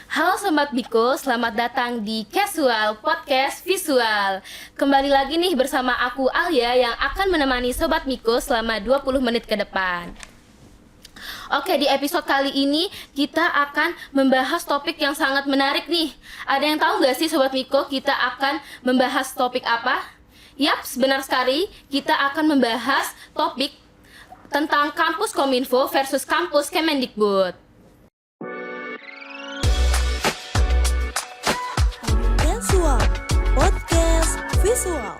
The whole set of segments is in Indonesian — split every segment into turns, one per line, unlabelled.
Halo Sobat Biko, selamat datang di Casual Podcast Visual. Kembali lagi nih bersama aku Alia yang akan menemani Sobat Miko selama 20 menit ke depan. Oke, di episode kali ini kita akan membahas topik yang sangat menarik nih. Ada yang tahu gak sih Sobat Miko, kita akan membahas topik apa? Yaps, benar sekali, kita akan membahas topik tentang kampus Kominfo versus kampus Kemendikbud.
Casual Podcast Visual.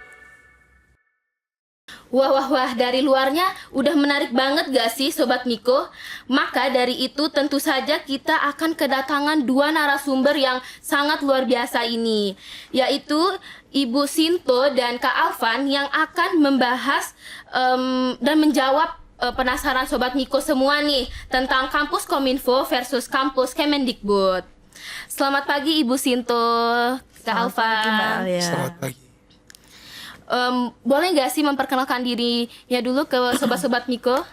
Wah, dari luarnya udah menarik banget gak sih Sobat Miko? Maka dari itu tentu saja kita akan kedatangan dua narasumber yang sangat luar biasa ini, yaitu Ibu Sinto dan Kak Alvan yang akan membahas dan menjawab penasaran Sobat Miko semua nih tentang kampus Kominfo versus kampus Kemendikbud. Selamat pagi Ibu Sinto, Kak Alvan.
Selamat pagi.
Boleh nggak sih memperkenalkan dirinya dulu ke sobat-sobat Miko?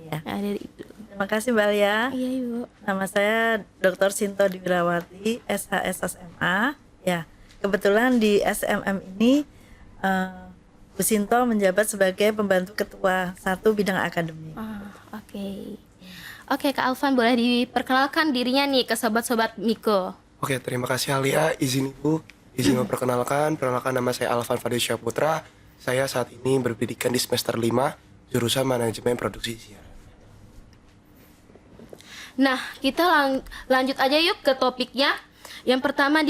Ya.
Nah, dari itu.
Terima kasih Mbak Alia.
Iya Ibu.
Nama saya Dr. Sinto Diwirawati, SHS SMA. Ya, kebetulan di SMM ini Bu Sinto menjabat sebagai pembantu ketua 1 bidang akademik.
Oke, Kak Alvan boleh diperkenalkan dirinya nih ke sobat-sobat Miko.
Oke, terima kasih Alia. Izin memperkenalkan. Perkenalkan, nama saya Alvan Fadisya Putra. Saya saat ini berpendidikan di semester 5, jurusan manajemen produksi siaran.
Nah, kita lanjut aja yuk ke topiknya. Yang pertama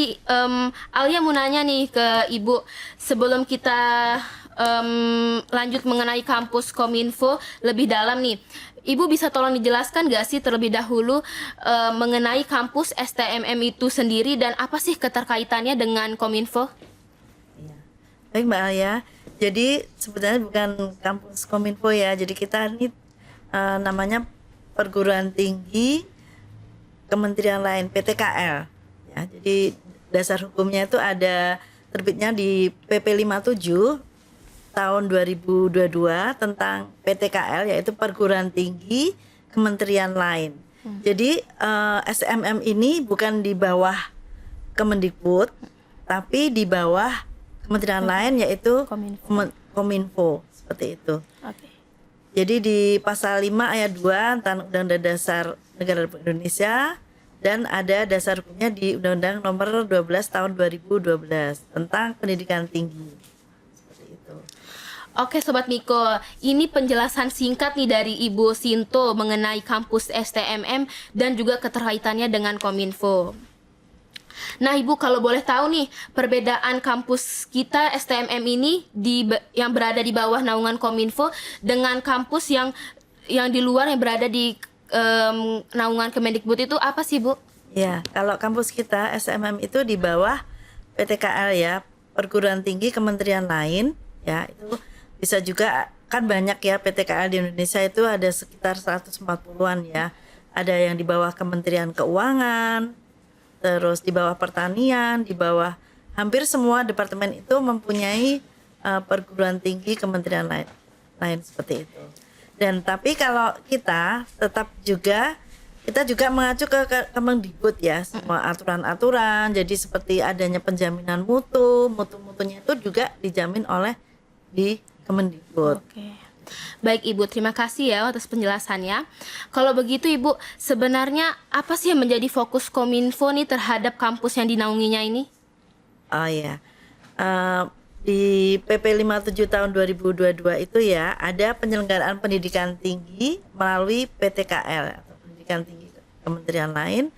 Alia mau nanya nih ke Ibu, sebelum kita lanjut mengenai kampus Kominfo lebih dalam nih, Ibu bisa tolong dijelaskan gak sih terlebih dahulu mengenai kampus STMM itu sendiri dan apa sih keterkaitannya dengan Kominfo?
Ya. Baik Mbak Alia, jadi sebenarnya bukan kampus Kominfo ya, jadi kita ini namanya perguruan tinggi kementerian lain, PTKL. Ya, jadi dasar hukumnya itu ada terbitnya di PP 57 tahun 2022 tentang PTKL, yaitu perguruan tinggi kementerian lain. Jadi SMM ini bukan di bawah Kemendikbud, tapi di bawah kementerian lain, yaitu Kominfo, seperti itu.
Oke.
Jadi di pasal 5 ayat 2 tentang Undang-Undang Dasar Negara Republik Indonesia, dan ada dasar hukumnya di Undang-Undang Nomor 12 Tahun 2012 tentang pendidikan tinggi.
Oke Sobat Miko, ini penjelasan singkat nih dari Ibu Sinto mengenai kampus STMM dan juga keterkaitannya dengan Kominfo. Nah Ibu, kalau boleh tahu nih, perbedaan kampus kita STMM ini yang berada di bawah naungan Kominfo dengan kampus yang di luar yang berada di naungan Kemendikbud itu apa sih Bu?
Ya, kalau kampus kita SMM itu di bawah PTKL ya, perguruan tinggi kementerian lain ya, itu bisa juga kan banyak ya PTKL di Indonesia itu ada sekitar 140-an ya. Ada yang di bawah Kementerian Keuangan, terus di bawah Pertanian, di bawah hampir semua departemen itu mempunyai perguruan tinggi kementerian lain seperti itu. Dan tapi kalau kita kita juga mengacu ke Kemendikbud ya, semua aturan-aturan. Jadi seperti adanya penjaminan mutunya itu juga dijamin oleh di Kemendikbud.
Oke. Baik Ibu, terima kasih ya atas penjelasannya. Kalau begitu Ibu, sebenarnya apa sih yang menjadi fokus Kominfo nih terhadap kampus yang dinaunginya ini?
Oh ya, di PP 57 tahun 2022 itu ya ada penyelenggaraan pendidikan tinggi melalui PTKL atau pendidikan tinggi kementerian lain.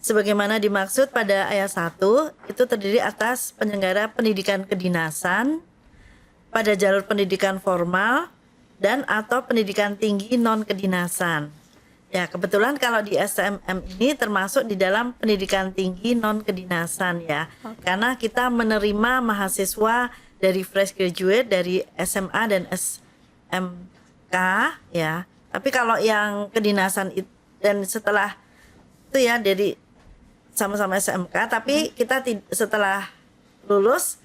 Sebagaimana dimaksud pada ayat 1, itu terdiri atas penyelenggara pendidikan kedinasan pada jalur pendidikan formal dan atau pendidikan tinggi non kedinasan. Ya, kebetulan kalau di SMM ini termasuk di dalam pendidikan tinggi non kedinasan ya. Karena kita menerima mahasiswa dari fresh graduate dari SMA dan SMK ya. Tapi kalau yang kedinasan dan setelah itu ya dari sama-sama SMK, tapi kita setelah lulus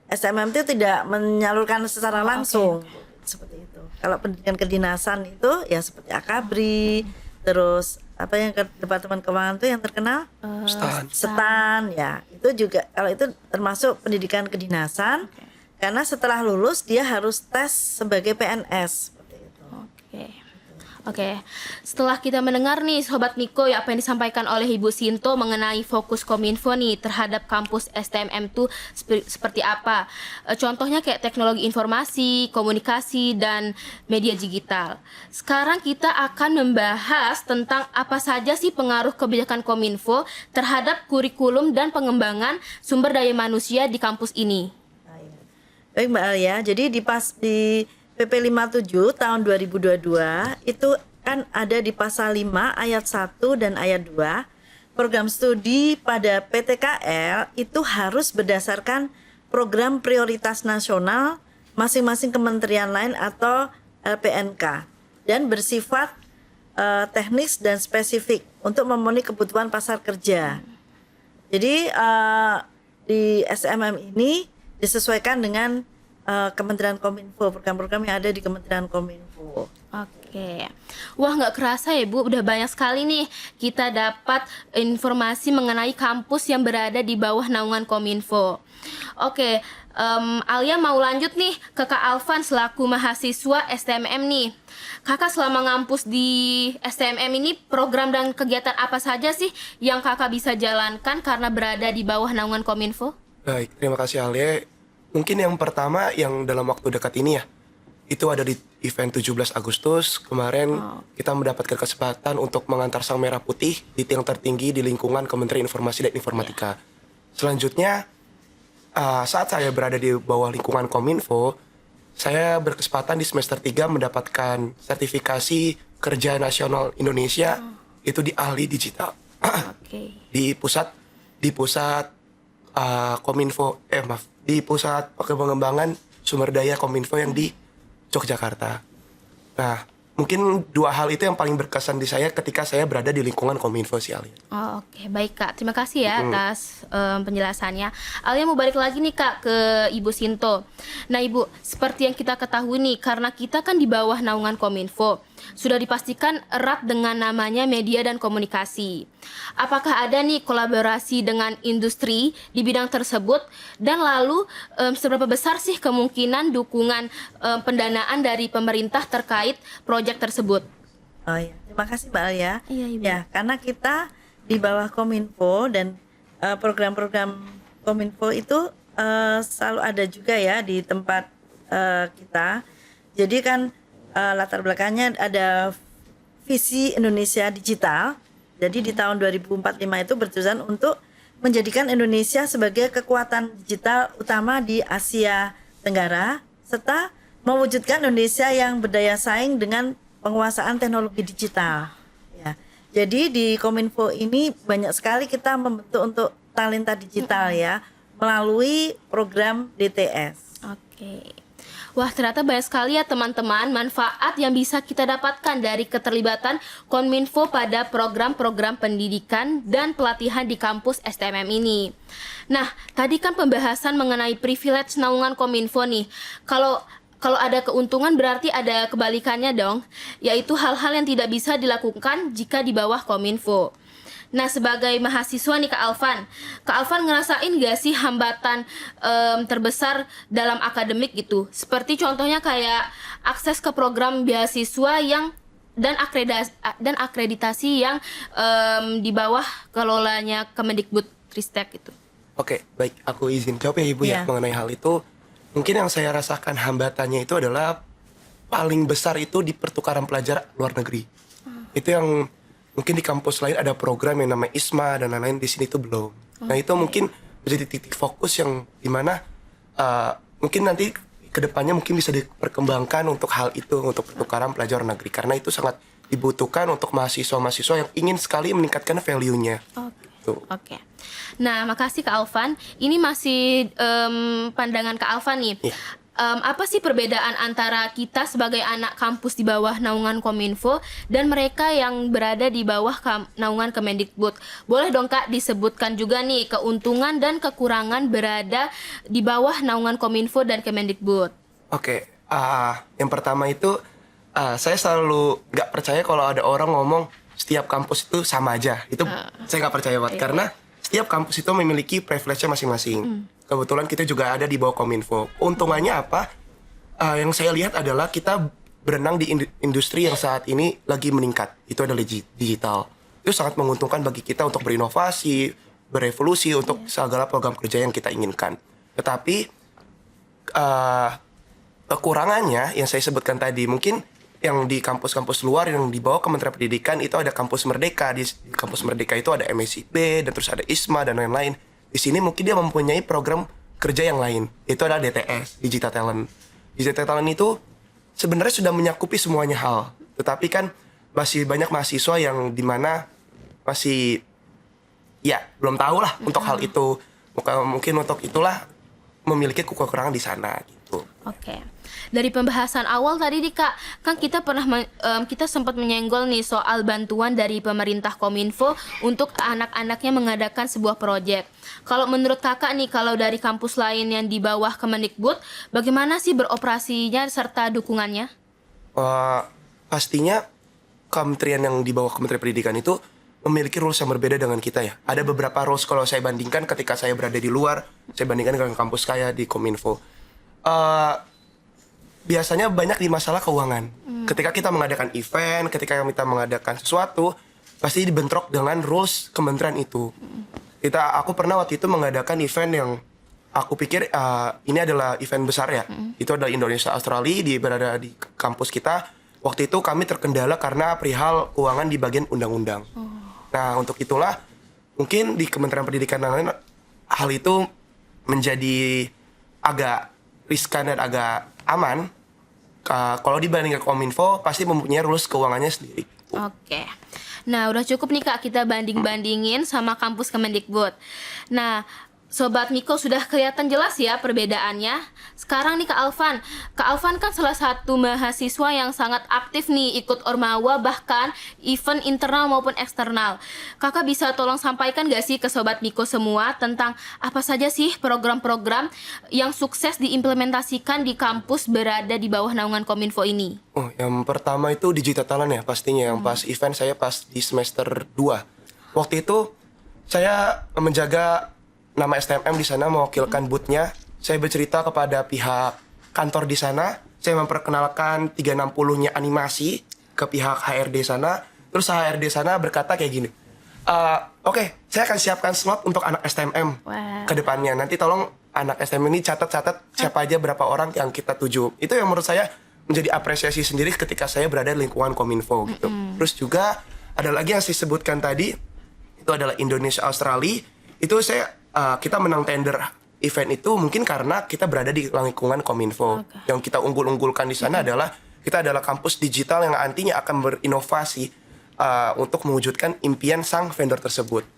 SMM itu tidak menyalurkan secara langsung. Seperti itu. Kalau pendidikan kedinasan itu ya seperti akabri, terus apa yang ke Departemen Keuangan tuh yang terkenal?
Stan.
STAN ya. Itu juga kalau itu termasuk pendidikan kedinasan. Karena setelah lulus dia harus tes sebagai PNS seperti itu.
Oke, setelah kita mendengar nih Sobat Miko ya apa yang disampaikan oleh Ibu Sinto mengenai fokus Kominfo nih terhadap kampus STMM tuh seperti apa. Contohnya kayak teknologi informasi, komunikasi, dan media digital. Sekarang kita akan membahas tentang apa saja sih pengaruh kebijakan Kominfo terhadap kurikulum dan pengembangan sumber daya manusia di kampus ini.
Baik Mbak Alia, jadi di PP 57 tahun 2022 itu kan ada di pasal 5 ayat 1 dan ayat 2. Program studi pada PTKL itu harus berdasarkan program prioritas nasional masing-masing kementerian lain atau LPNK dan bersifat teknis dan spesifik untuk memenuhi kebutuhan pasar kerja. Jadi di SMM ini disesuaikan dengan Kementerian Kominfo, program-program yang ada di Kementerian Kominfo.
Oke, wah nggak kerasa ya Bu, udah banyak sekali nih kita dapat informasi mengenai kampus yang berada di bawah naungan Kominfo. Oke, Alia mau lanjut nih ke Kak Alvan selaku mahasiswa STMM nih. Kakak selama ngampus di STMM ini program dan kegiatan apa saja sih yang kakak bisa jalankan karena berada di bawah naungan Kominfo?
Baik, terima kasih Alia. Mungkin yang pertama yang dalam waktu dekat ini ya, itu ada di event 17 Agustus kemarin kita mendapatkan kesempatan untuk mengantar sang merah putih di tiang tertinggi di lingkungan Kementerian Informasi dan Informatika. Selanjutnya saat saya berada di bawah lingkungan Kominfo, saya berkesempatan di semester 3 mendapatkan sertifikasi kerja nasional Indonesia itu di ahli digital. di pusat Kominfo di pusat pengembangan sumber daya Kominfo yang di Yogyakarta. Nah, mungkin dua hal itu yang paling berkesan di saya ketika saya berada di lingkungan Kominfo sih Alia.
Oke, baik Kak. Terima kasih ya atas penjelasannya. Alia mau balik lagi nih Kak ke Ibu Sinto. Nah Ibu, seperti yang kita ketahui nih, karena kita kan di bawah naungan Kominfo, sudah dipastikan erat dengan namanya media dan komunikasi. Apakah ada nih kolaborasi dengan industri di bidang tersebut? Dan lalu seberapa besar sih kemungkinan dukungan pendanaan dari pemerintah terkait proyek tersebut?
Oh ya, terima kasih Mbak Alia.
Iya, Ibu.
Ya, karena kita di bawah Kominfo dan program-program Kominfo itu selalu ada juga ya di tempat kita. Jadi kan latar belakangnya ada visi Indonesia digital. Jadi di tahun 2045 itu bertujuan untuk menjadikan Indonesia sebagai kekuatan digital utama di Asia Tenggara serta mewujudkan Indonesia yang berdaya saing dengan penguasaan teknologi digital. Ya. Jadi di Kominfo ini banyak sekali kita membentuk untuk talenta digital ya melalui program DTS.
Oke. Wah, ternyata banyak sekali ya teman-teman manfaat yang bisa kita dapatkan dari keterlibatan Kominfo pada program-program pendidikan dan pelatihan di kampus STMM ini. Nah, tadi kan pembahasan mengenai privilege naungan Kominfo nih. Kalau ada keuntungan berarti ada kebalikannya dong, yaitu hal-hal yang tidak bisa dilakukan jika di bawah Kominfo. Nah, sebagai mahasiswa nih Kak Alvan ngerasain gak sih hambatan terbesar dalam akademik gitu? Seperti contohnya kayak akses ke program beasiswa yang dan akreditasi yang di bawah kelolanya Kemendikbudristek gitu.
Oke, baik, aku izin jawab ya Ibu ya mengenai hal itu. Mungkin yang saya rasakan hambatannya itu adalah paling besar itu di pertukaran pelajar luar negeri. Itu yang mungkin di kampus lain ada program yang namanya ISMA dan lain-lain, di sini itu belum. Nah itu mungkin menjadi titik fokus yang dimana mungkin nanti kedepannya mungkin bisa diperkembangkan untuk hal itu, untuk pertukaran pelajar luar negeri. Karena itu sangat dibutuhkan untuk mahasiswa-mahasiswa yang ingin sekali meningkatkan value-nya.
Oke. Nah, makasih Kak Alvan. Ini masih pandangan Kak Alvan nih.
Yeah.
Apa sih perbedaan antara kita sebagai anak kampus di bawah naungan Kominfo dan mereka yang berada di bawah naungan Kemendikbud? Boleh dong Kak disebutkan juga nih keuntungan dan kekurangan berada di bawah naungan Kominfo dan Kemendikbud.
Oke, yang pertama itu saya selalu nggak percaya kalau ada orang ngomong setiap kampus itu sama aja. Itu saya nggak percaya banget karena setiap kampus itu memiliki privilege-nya masing-masing. Kebetulan kita juga ada di bawah Kominfo. Untungannya apa? Yang saya lihat adalah kita berenang di industri yang saat ini lagi meningkat. Itu adalah digital. Itu sangat menguntungkan bagi kita untuk berinovasi, berevolusi untuk segala program kerja yang kita inginkan. Tetapi kekurangannya yang saya sebutkan tadi, mungkin yang di kampus-kampus luar yang di bawah Kementerian Pendidikan itu ada kampus Merdeka. Di kampus Merdeka itu ada MSIP dan terus ada ISMA dan lain-lain. Di sini mungkin dia mempunyai program kerja yang lain. Itu ada DTS, Digital Talent. Digital Talent itu sebenarnya sudah menyakupi semuanya hal. Tetapi kan masih banyak mahasiswa yang dimana masih belum tahu lah untuk hal itu. Mungkin untuk itulah memiliki kekurangan di sana gitu.
Oke. Dari pembahasan awal tadi nih Kak, kan kita kita sempat menyenggol nih soal bantuan dari pemerintah Kominfo untuk anak-anaknya mengadakan sebuah proyek. Kalau menurut Kakak nih, kalau dari kampus lain yang di bawah Kemendikbud, bagaimana sih beroperasinya serta dukungannya?
Pastinya kementerian yang di bawah Kementerian Pendidikan itu memiliki rules yang berbeda dengan kita ya. Ada beberapa rules kalau saya bandingkan ketika saya berada di luar, saya bandingkan dengan kampus saya di Kominfo. Biasanya banyak di masalah keuangan. Ketika kita mengadakan event, ketika kita mengadakan sesuatu, pasti dibentrok dengan rules kementerian itu. Aku pernah waktu itu mengadakan event yang aku pikir ini adalah event besar ya. Itu adalah Indonesia Australia, berada di kampus kita. Waktu itu kami terkendala karena perihal keuangan di bagian undang-undang. Nah, untuk itulah mungkin di Kementerian Pendidikan dan lain hal itu menjadi agak riskan dan agak aman. Kalau dibandingkan Kominfo pasti mempunyai rules keuangannya sendiri.
Oke. Nah, udah cukup nih Kak kita banding-bandingin sama kampus Kemendikbud. Nah, Sobat Miko sudah kelihatan jelas ya perbedaannya. Sekarang nih Kak Alvan kan salah satu mahasiswa yang sangat aktif nih ikut Ormawa, bahkan event internal maupun eksternal. Kakak bisa tolong sampaikan gak sih ke Sobat Miko semua tentang apa saja sih program-program yang sukses diimplementasikan di kampus berada di bawah naungan Kominfo ini?
Yang pertama itu Digital Talent ya pastinya. Yang pas event saya pas di semester 2. Waktu itu saya menjaga nama STMM di sana, mewakilkan booth-nya. Saya bercerita kepada pihak kantor di sana. Saya memperkenalkan 360-nya animasi ke pihak HRD sana. Terus HRD sana berkata kayak gini, Oke, saya akan siapkan slot untuk anak STMM ke depannya. Nanti tolong anak STMM ini catat siapa aja berapa orang yang kita tuju. Itu yang menurut saya menjadi apresiasi sendiri ketika saya berada di lingkungan Kominfo gitu. Terus juga ada lagi yang saya sebutkan tadi, itu adalah Indonesia Australia. Itu kita menang tender event itu mungkin karena kita berada di lingkungan Kominfo. Yang kita unggul-unggulkan di sana adalah kita adalah kampus digital yang nantinya akan berinovasi untuk mewujudkan impian sang vendor tersebut.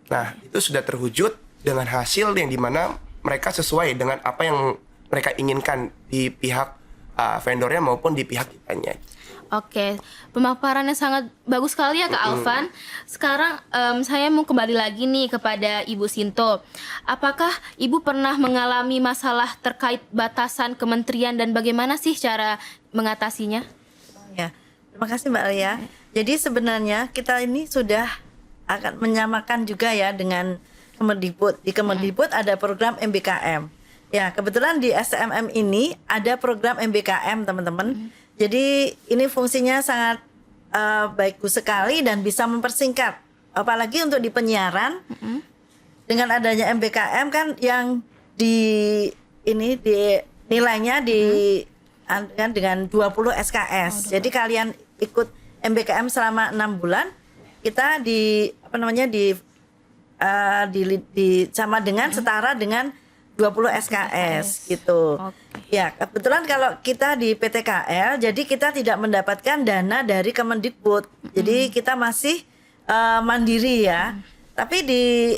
Nah, itu sudah terwujud dengan hasil yang dimana mereka sesuai dengan apa yang mereka inginkan di pihak vendornya maupun di pihak kitanya.
Oke, pemaparannya sangat bagus sekali ya Kak Alvan. Sekarang saya mau kembali lagi nih kepada Ibu Sinto. Apakah Ibu pernah mengalami masalah terkait batasan kementerian dan bagaimana sih cara mengatasinya?
Ya, terima kasih Mbak Lia. Jadi sebenarnya kita ini sudah akan menyamakan juga ya dengan Kemendikbud. Di Kemendikbud ada program MBKM. Ya, kebetulan di STMM ini ada program MBKM teman-teman. Jadi ini fungsinya sangat bagus sekali dan bisa mempersingkat. Apalagi untuk di penyiaran, dengan adanya MBKM kan yang nilainya dengan 20 SKS. Jadi kalian ikut MBKM selama 6 bulan, kita sama dengan setara dengan 20 SKS gitu. Ya, kebetulan kalau kita di PTKL, jadi kita tidak mendapatkan dana dari Kemendikbud. Jadi kita masih mandiri ya. Tapi di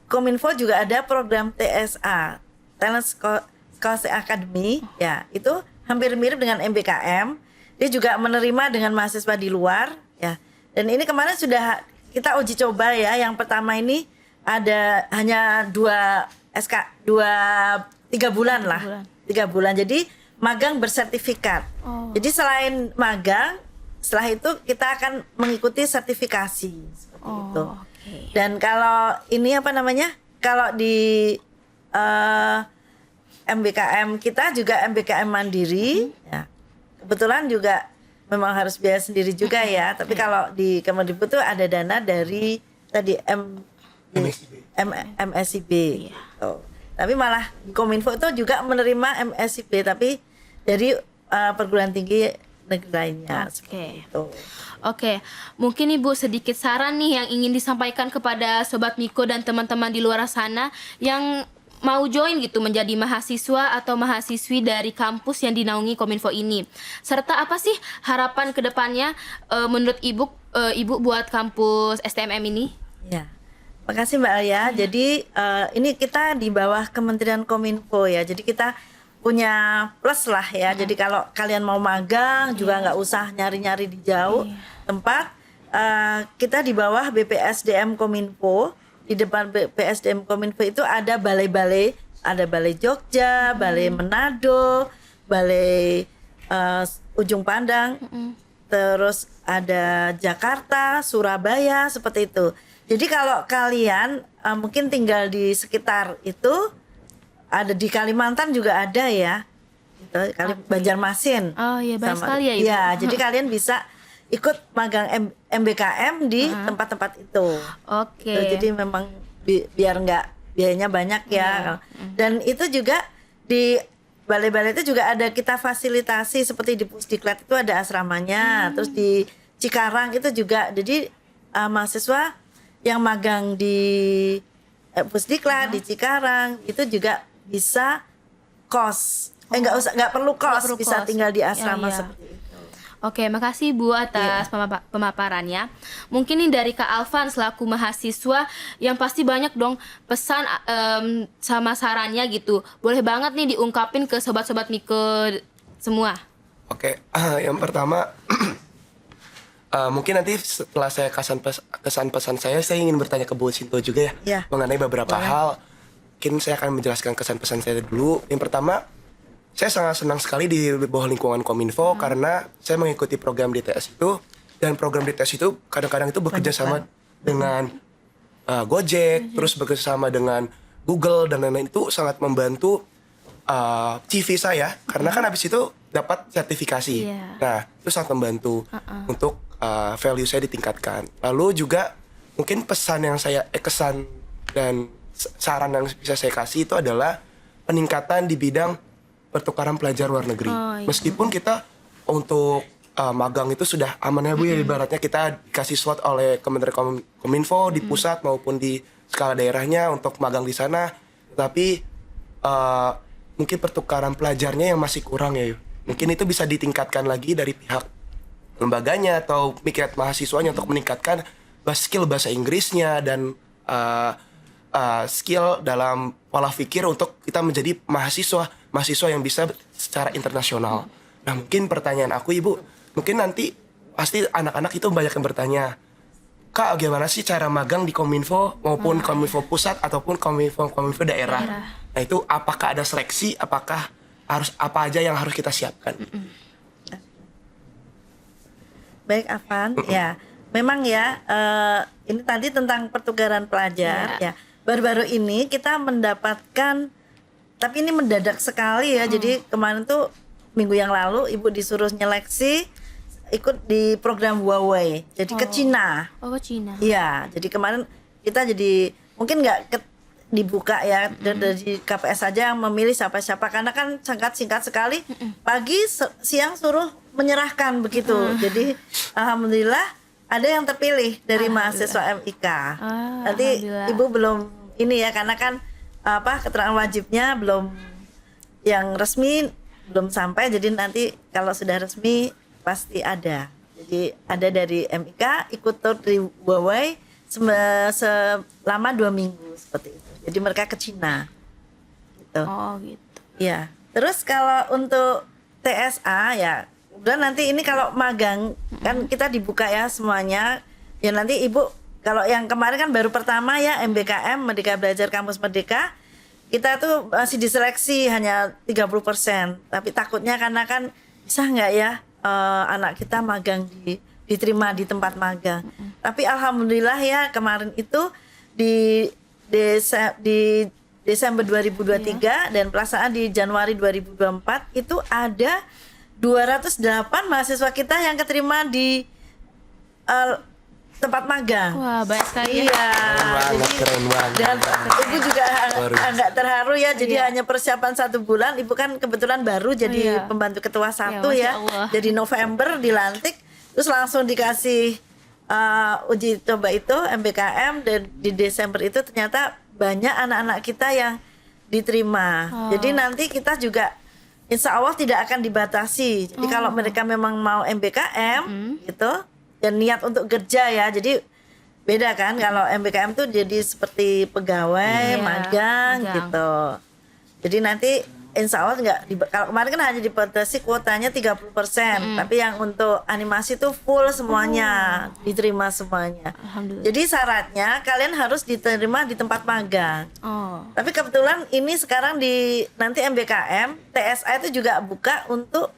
Kominfo juga ada program TSA, Talent Skills Academy, ya. Itu hampir mirip dengan MBKM. Dia juga menerima dengan mahasiswa di luar, ya. Dan ini kemarin sudah kita uji coba ya. Yang pertama ini ada hanya 3 bulan lah. 3 bulan. Jadi magang bersertifikat. Jadi selain magang, setelah itu kita akan mengikuti sertifikasi seperti itu.
Oke.
Dan kalau ini apa namanya? Kalau di MBKM kita juga MBKM mandiri, ya. Kebetulan juga memang harus biaya sendiri juga ya. Tapi kalau di Kemendikbud itu ada dana dari tadi MSIB. Gitu. Tapi malah Kominfo itu juga menerima MSIB tapi dari perguruan tinggi negeri lainnya. Seperti itu.
Oke, mungkin Ibu sedikit saran nih yang ingin disampaikan kepada Sobat Miko dan teman-teman di luar sana yang mau join gitu menjadi mahasiswa atau mahasiswi dari kampus yang dinaungi Kominfo ini. Serta apa sih harapan kedepannya menurut Ibu buat kampus STMM ini?
Ya, makasih Mbak Alia. Jadi ini kita di bawah Kementerian Kominfo ya. Jadi kita punya plus lah ya. Jadi kalau kalian mau magang juga nggak usah nyari-nyari di jauh tempat. Kita di bawah BPSDM Kominfo. Di depan BPSDM Kominfo itu ada balai-balai. Ada Balai Jogja, Balai Manado, Balai Ujung Pandang. Terus ada Jakarta, Surabaya, seperti itu. Jadi kalau kalian mungkin tinggal di sekitar itu, ada di Kalimantan juga ada ya, gitu, Banjarmasin.
Oh iya, banyak sekali ya Ibu.
Iya, jadi kalian bisa ikut magang MBKM di tempat-tempat itu.
Oke.
Jadi memang biar nggak biayanya banyak ya. Dan itu juga di balai-balai itu juga ada kita fasilitasi seperti di Pusdiklat itu ada asramanya, terus di Cikarang itu juga. Jadi mahasiswa yang magang di Pusdiklat di Cikarang itu juga bisa kos. Nggak perlu kos, bisa tinggal di asrama seperti itu.
Oke, makasih Bu atas pemaparannya. Mungkin ini dari Kak Alvan selaku mahasiswa yang pasti banyak dong pesan sama sarannya gitu. Boleh banget nih diungkapin ke sobat-sobat Miko semua.
Oke, yang pertama mungkin nanti setelah saya kesan pesan saya ingin bertanya ke Bu Sinto juga ya. Mengenai beberapa hal. Mungkin saya akan menjelaskan kesan pesan saya dulu. Yang pertama, saya sangat senang sekali di bawah lingkungan Kominfo karena saya mengikuti program DTS itu, dan program DTS itu kadang-kadang itu bekerja sama dengan Gojek, terus bekerja sama dengan Google dan lain-lain. Itu sangat membantu CV saya karena kan habis itu dapat sertifikasi. Nah, itu sangat membantu untuk value saya ditingkatkan. Lalu juga mungkin pesan yang saya kesan dan saran yang bisa saya kasih itu adalah peningkatan di bidang pertukaran pelajar luar negeri. Meskipun kita untuk magang itu sudah aman ya Bu ya, ibaratnya kita dikasih slot oleh Kementerian Kominfo di pusat maupun di skala daerahnya untuk magang di sana, tapi mungkin pertukaran pelajarnya yang masih kurang ya. Mungkin itu bisa ditingkatkan lagi dari pihak lembaganya atau pihak mahasiswanya untuk meningkatkan skill bahasa Inggrisnya dan skill dalam pola pikir untuk kita menjadi mahasiswa yang bisa secara internasional. Nah, mungkin pertanyaan aku Ibu, mungkin nanti pasti anak-anak itu banyak yang bertanya, Kak, gimana sih cara magang di Kominfo maupun Kominfo pusat ataupun Kominfo daerah? Nah, itu apakah ada seleksi? Apakah harus apa aja yang harus kita siapkan?
Baik, Afan. Ya, memang ya ini tadi tentang pertukaran pelajar ya. Baru-baru ini kita mendapatkan, tapi ini mendadak sekali ya. Jadi kemarin tuh minggu yang lalu Ibu disuruh nyeleksi ikut di program Huawei. Jadi ke Cina.
Oh, ke Cina.
Iya, jadi kemarin kita jadi mungkin nggak dibuka ya dari KPS saja yang memilih siapa-siapa karena kan sangat singkat sekali. Pagi siang suruh menyerahkan begitu. Jadi alhamdulillah ada yang terpilih dari mahasiswa MIK. Nanti Ibu belum ini ya karena kan keterangan wajibnya belum yang resmi belum sampai. Jadi nanti kalau sudah resmi pasti ada. Jadi ada dari MIK ikut tur di Huawei selama 2 minggu seperti itu. Jadi mereka ke Cina. Gitu.
Oh gitu.
Ya. Terus kalau untuk TSA ya udah nanti ini kalau magang kan kita dibuka ya semuanya. Ya nanti Ibu kalau yang kemarin kan baru pertama ya MBKM Merdeka Belajar Kampus Merdeka. Kita tuh masih diseleksi hanya 30%. Tapi takutnya karena kan bisa nggak ya anak kita magang diterima di tempat magang. Tapi alhamdulillah ya kemarin itu di Desember 2023 dan pelaksanaan di Januari 2024 itu ada 208 mahasiswa kita yang keterima di tempat magang.
Wah, banyak sekali ya.
Iya.
Keren banget.
Dan ibu juga agak terharu ya. Jadi
Iya.
hanya persiapan 1 bulan. Ibu kan kebetulan baru jadi
Iya.
pembantu ketua 1
Masya
ya.
Allah.
Jadi November dilantik, terus langsung dikasih uji coba itu MBKM dan di Desember itu ternyata banyak anak-anak kita yang diterima. Jadi nanti kita juga insya Allah tidak akan dibatasi. Jadi kalau mereka memang mau MBKM gitu dan niat untuk kerja ya. Jadi beda kan kalau MBKM tuh jadi seperti pegawai,
Iya,
magang
magang.
gitu. Jadi nanti insya Allah nggak kalau kemarin kan hanya dibatasi kuotanya 30%, tapi yang untuk animasi tuh full semuanya, diterima semuanya.
Alhamdulillah.
Jadi syaratnya kalian harus diterima di tempat magang.
Oh.
Tapi kebetulan ini sekarang di nanti MBKM, TSA itu juga buka untuk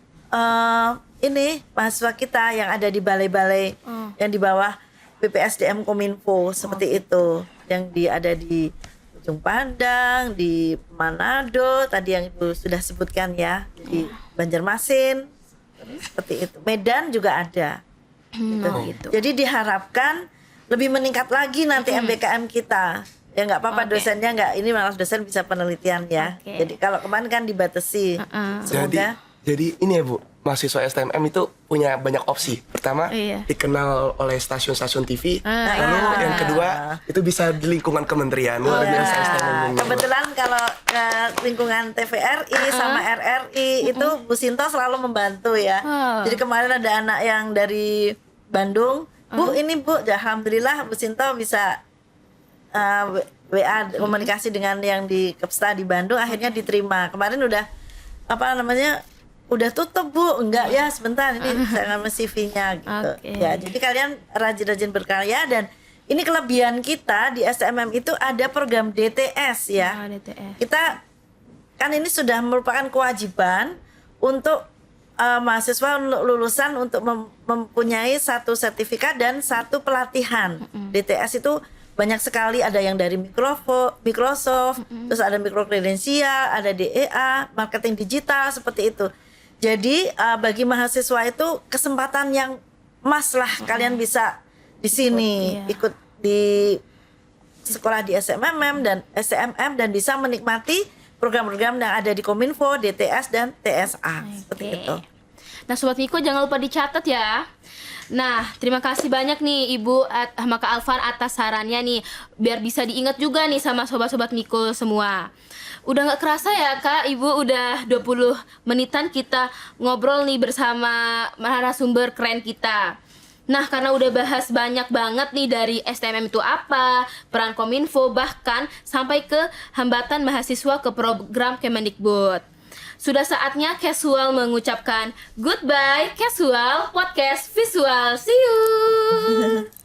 ini mahasiswa kita yang ada di balai-balai yang di bawah BPSDM Kominfo seperti itu, yang ada di Ujung Pandang, di Manado, tadi yang Ibu sudah sebutkan ya, di Banjarmasin, seperti itu. Medan juga ada. Gitu. Jadi diharapkan lebih meningkat lagi nanti MBKM kita. Ya nggak apa-apa dosennya nggak, ini malah dosen bisa penelitian ya.
Oke.
Jadi kalau kemarin kan dibatasi. Semoga
Jadi ini ya Bu, mahasiswa STMM itu punya banyak opsi. Pertama,
Iya.
dikenal oleh stasiun-stasiun TV. Lalu
iya.
yang kedua, itu bisa di lingkungan kementerian. Luar biasa STMM ini.
kebetulan kalau lingkungan TVRI sama RRI itu Bu Sinto selalu membantu ya. Jadi kemarin ada anak yang dari Bandung, Bu ini Bu, alhamdulillah Bu Sinto bisa WA komunikasi dengan yang di Kepsta di Bandung, akhirnya diterima. Kemarin udah udah tutup Bu, enggak ya sebentar ini saya ngambil CV-nya gitu.
Oke.
Ya, jadi kalian rajin-rajin berkarya dan ini kelebihan kita di STMM itu ada program DTS ya.
DTS.
Kita kan ini sudah merupakan kewajiban untuk mahasiswa lulusan untuk mempunyai 1 sertifikat dan 1 pelatihan. DTS itu banyak sekali, ada yang dari Microsoft, terus ada mikrokredensial, ada DEA, marketing digital seperti itu. Jadi bagi mahasiswa itu kesempatan yang emas lah, kalian bisa di sini ikut di sekolah di SMMM dan STMM dan bisa menikmati program-program yang ada di Kominfo, DTS dan TSA seperti itu.
Nah Sobat Miko jangan lupa dicatat ya. Nah terima kasih banyak nih Ibu Maka Alfan atas sarannya nih, biar bisa diingat juga nih sama sobat-sobat Miko semua. Udah gak kerasa ya Kak, Ibu udah 20 menitan kita ngobrol nih bersama narasumber keren kita. Nah karena udah bahas banyak banget nih dari STMM itu apa, peran Kominfo, bahkan sampai ke hambatan mahasiswa ke program Kemendikbud. Sudah saatnya Casual mengucapkan goodbye Casual Podcast Visual. See you.